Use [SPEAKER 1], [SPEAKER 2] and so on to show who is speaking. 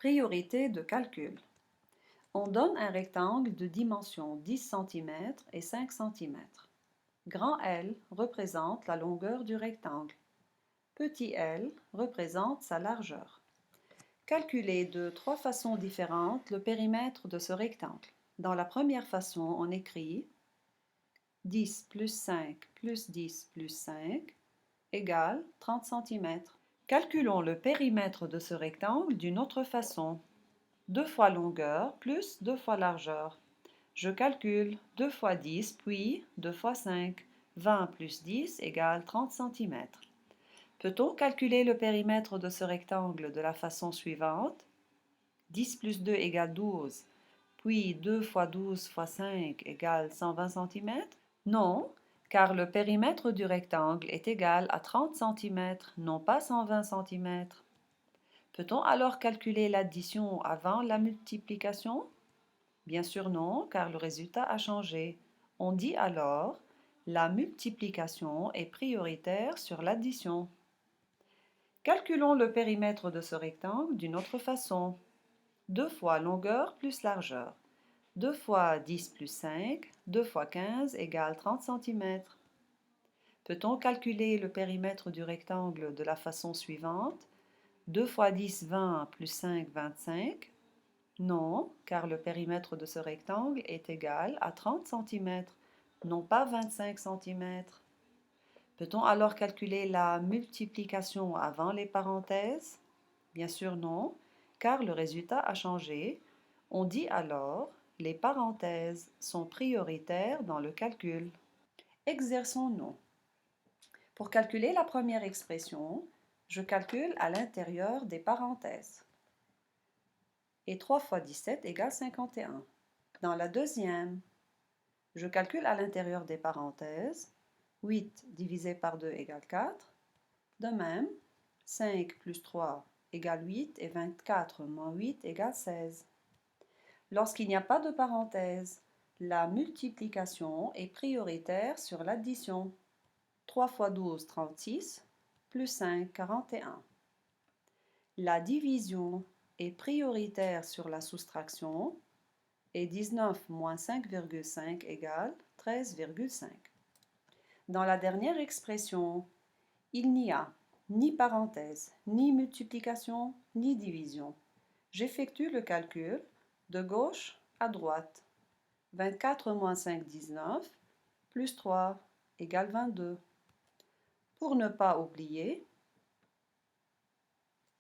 [SPEAKER 1] Priorité de calcul. On donne un rectangle de dimension 10 cm et 5 cm. Grand L représente la longueur du rectangle. Petit l représente sa largeur. Calculez de trois façons différentes le périmètre de ce rectangle. Dans la première façon, on écrit 10 plus 5 plus 10 plus 5 égale 30 cm. Calculons le périmètre de ce rectangle d'une autre façon. 2 fois longueur plus 2 fois largeur. Je calcule 2 fois 10 puis 2 fois 5. 20 plus 10 égale 30 cm. Peut-on calculer le périmètre de ce rectangle de la façon suivante? 10 plus 2 égale 12, puis 2 fois 12 fois 5 égale 120 cm? Non, car le périmètre du rectangle est égal à 30 cm, non pas 120 cm. Peut-on alors calculer l'addition avant la multiplication? Bien sûr non, car le résultat a changé. On dit alors la multiplication est prioritaire sur l'addition. Calculons le périmètre de ce rectangle d'une autre façon. 2 fois longueur plus largeur. 2 fois 10 plus 5, 2 fois 15 égale 30 cm. Peut-on calculer le périmètre du rectangle de la façon suivante? 2 fois 10, 20 plus 5, 25. Non, car le périmètre de ce rectangle est égal à 30 cm, non pas 25 cm. Peut-on alors calculer la multiplication avant les parenthèses? Bien sûr non, car le résultat a changé. On dit alors les parenthèses sont prioritaires dans le calcul. Exerçons-nous. Pour calculer la première expression, je calcule à l'intérieur des parenthèses. Et 3 fois 17 égale 51. Dans la deuxième, je calcule à l'intérieur des parenthèses. 8 divisé par 2 égale 4. De même, 5 plus 3 égale 8 et 24 moins 8 égale 16. Lorsqu'il n'y a pas de parenthèse, la multiplication est prioritaire sur l'addition. 3 fois 12, 36, plus 5, 41. La division est prioritaire sur la soustraction et 19 moins 5,5 égale 13,5. Dans la dernière expression, il n'y a ni parenthèse, ni multiplication, ni division. J'effectue le calcul de gauche à droite. 24 moins 5, 19, plus 3 égale 22. Pour ne pas oublier,